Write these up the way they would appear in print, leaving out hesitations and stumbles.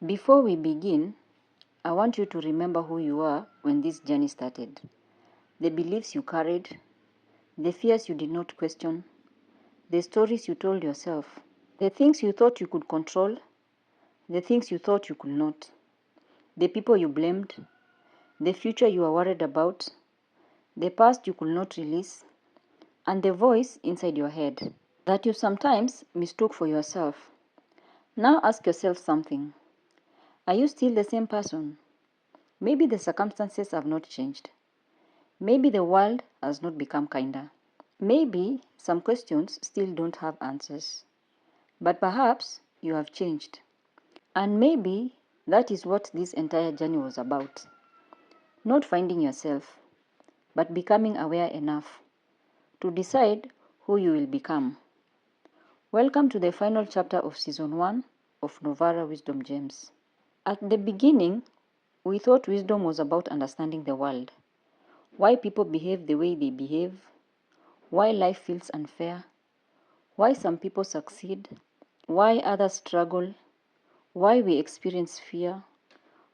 Before we begin, I want you to remember who you are when this journey started. The beliefs you carried, the fears you did not question, the stories you told yourself, the things you thought you could control, the things you thought you could not, the people you blamed, the future you were worried about, the past you could not release, and the voice inside your head that you sometimes mistook for yourself. Now ask yourself something. Are you still the same person? Maybe the circumstances have not changed. Maybe the world has not become kinder. Maybe some questions still don't have answers. But perhaps you have changed. And maybe that is what this entire journey was about. Not finding yourself, but becoming aware enough to decide who you will become. Welcome to the final chapter of Season 1 of Novara Wisdom Gems. At the beginning, we thought wisdom was about understanding the world, why people behave the way they behave, why life feels unfair, why some people succeed, why others struggle, why we experience fear,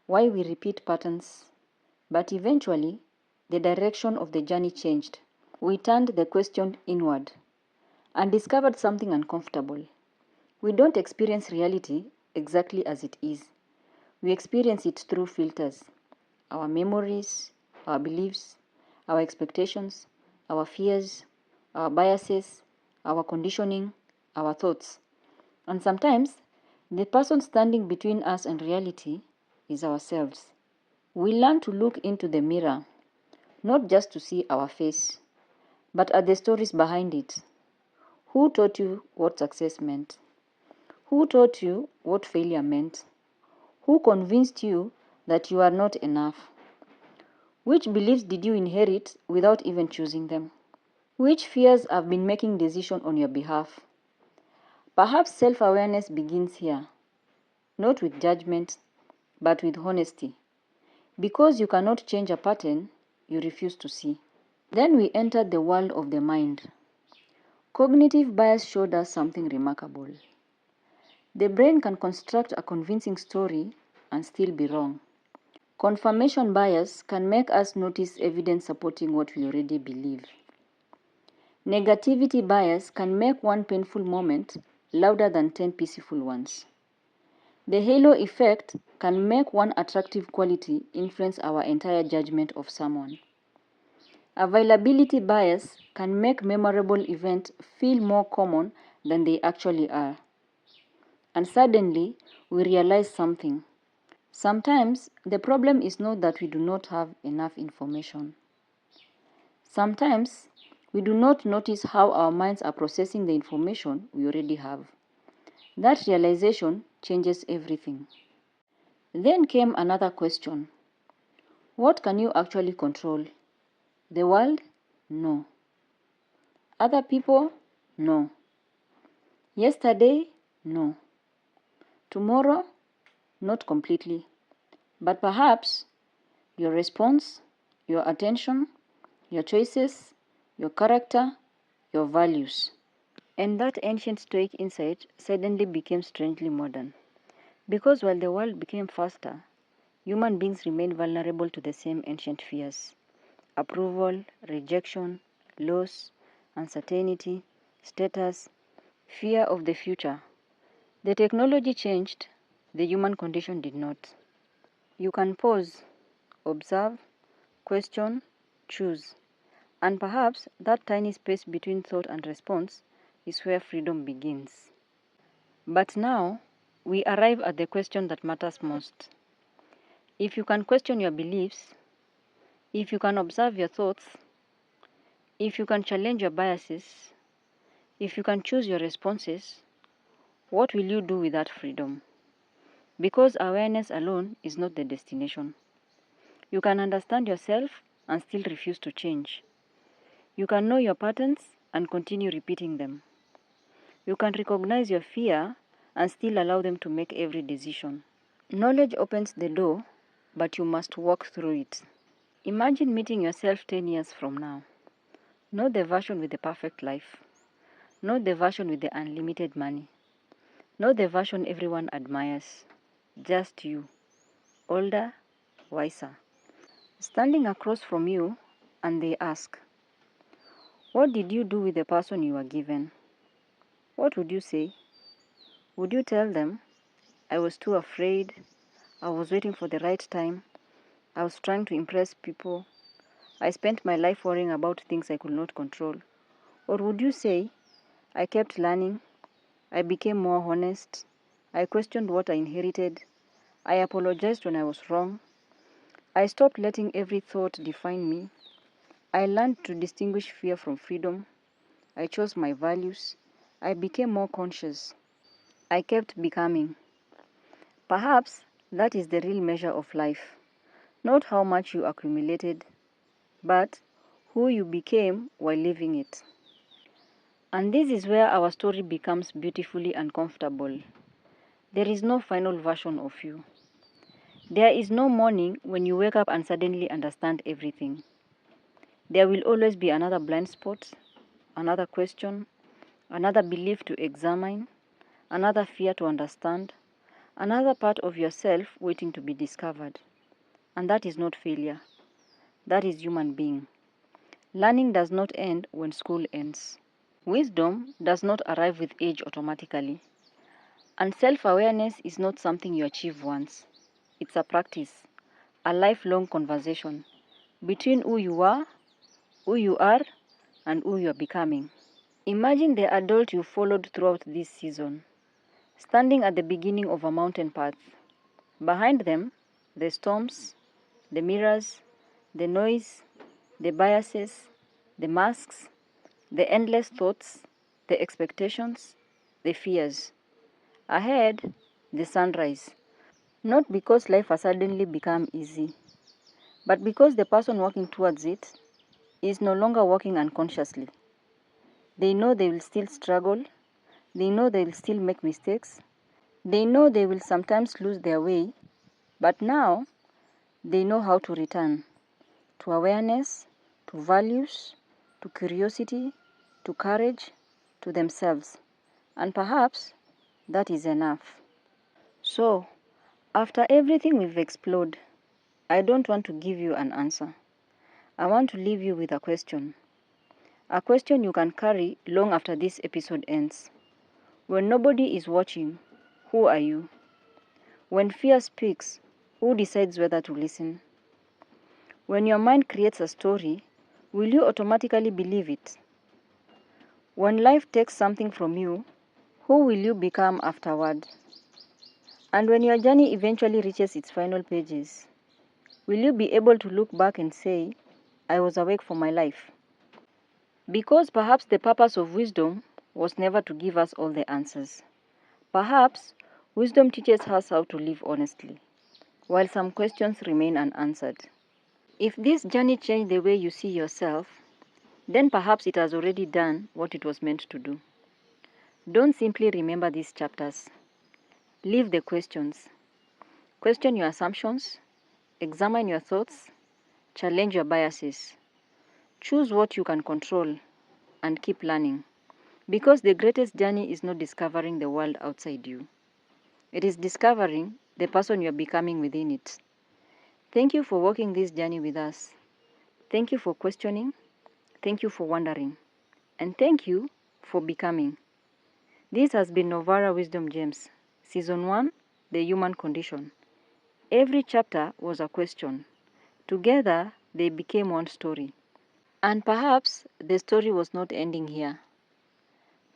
why we repeat patterns. But eventually, the direction of the journey changed. We turned the question inward and discovered something uncomfortable. We don't experience reality exactly as it is. We experience it through filters, our memories, our beliefs, our expectations, our fears, our biases, our conditioning, our thoughts. And sometimes, the person standing between us and reality is ourselves. We learn to look into the mirror, not just to see our face, but at the stories behind it. Who taught you what success meant? Who taught you what failure meant? Who convinced you that you are not enough? Which beliefs did you inherit without even choosing them? Which fears have been making decisions on your behalf? Perhaps self-awareness begins here, not with judgment, but with honesty. Because you cannot change a pattern you refuse to see. Then we entered the world of the mind. Cognitive bias showed us something remarkable. The brain can construct a convincing story and still be wrong. Confirmation bias can make us notice evidence supporting what we already believe. Negativity bias can make one painful moment louder than 10 peaceful ones. The halo effect can make one attractive quality influence our entire judgment of someone. Availability bias can make memorable events feel more common than they actually are. And suddenly, we realize something. Sometimes, the problem is not that we do not have enough information. Sometimes, we do not notice how our minds are processing the information we already have. That realization changes everything. Then came another question. What can you actually control? The world? No. Other people? No. Yesterday? No. Tomorrow? Not completely. But perhaps your response, your attention, your choices, your character, your values. And that ancient Stoic insight suddenly became strangely modern. Because while the world became faster, human beings remained vulnerable to the same ancient fears. Approval, rejection, loss, uncertainty, status, fear of the future. The technology changed, the human condition did not. You can pause, observe, question, choose. And perhaps that tiny space between thought and response is where freedom begins. But now, we arrive at the question that matters most. If you can question your beliefs, if you can observe your thoughts, if you can challenge your biases, if you can choose your responses, what will you do with that freedom? Because awareness alone is not the destination. You can understand yourself and still refuse to change. You can know your patterns and continue repeating them. You can recognize your fear and still allow them to make every decision. Knowledge opens the door, but you must walk through it. Imagine meeting yourself 10 years from now. Not the version with the perfect life. Not the version with the unlimited money. Not the version everyone admires. just you, older, wiser. Standing across from you, and they ask, what did you do with the person you were given? What would you say? Would you tell them, I was too afraid, I was waiting for the right time, I was trying to impress people, I spent my life worrying about things I could not control? Or would you say, I kept learning, I became more honest, I questioned what I inherited, I apologized when I was wrong, I stopped letting every thought define me, I learned to distinguish fear from freedom, I chose my values, I became more conscious, I kept becoming. Perhaps that is the real measure of life, not how much you accumulated, but who you became while living it. And this is where our story becomes beautifully uncomfortable. There is no final version of you. There is no morning when you wake up and suddenly understand everything. There will always be another blind spot, another question, another belief to examine, another fear to understand, another part of yourself waiting to be discovered. And that is not failure. That is human being. Learning does not end when school ends. Wisdom does not arrive with age automatically. And self-awareness is not something you achieve once. It's a practice, a lifelong conversation between who you are, and who you are becoming. Imagine the adult you followed throughout this season, standing at the beginning of a mountain path. Behind them, the storms, the mirrors, the noise, the biases, the masks, the endless thoughts, the expectations, the fears. Ahead, the sunrise. Not because life has suddenly become easy, but because the person walking towards it is no longer walking unconsciously. They know they will still struggle. They know they will still make mistakes. They know they will sometimes lose their way. But now, they know how to return to awareness, to values, to curiosity, to courage, to themselves. And perhaps that is enough. So, after everything we've explored, I don't want to give you an answer. I want to leave you with a question. A question you can carry long after this episode ends. When nobody is watching, who are you? When fear speaks, who decides whether to listen? When your mind creates a story, will you automatically believe it? When life takes something from you, who will you become afterward? And when your journey eventually reaches its final pages, will you be able to look back and say, I was awake for my life? Because perhaps the purpose of wisdom was never to give us all the answers. Perhaps wisdom teaches us how to live honestly, while some questions remain unanswered. If this journey changed the way you see yourself, then perhaps it has already done what it was meant to do. Don't simply remember these chapters. Leave the questions. Question your assumptions, examine your thoughts, challenge your biases. Choose what you can control and keep learning. Because the greatest journey is not discovering the world outside you. It is discovering the person you are becoming within it. Thank you for walking this journey with us. Thank you for questioning. Thank you for wondering. And thank you for becoming. This has been Novara Wisdom Gems, Season 1, The Human Condition. Every chapter was a question. Together, they became one story. And perhaps the story was not ending here.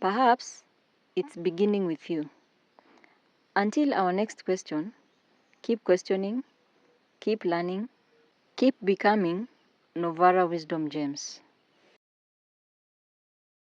Perhaps it's beginning with you. Until our next question, keep questioning, keep learning, keep becoming Novara Wisdom Gems.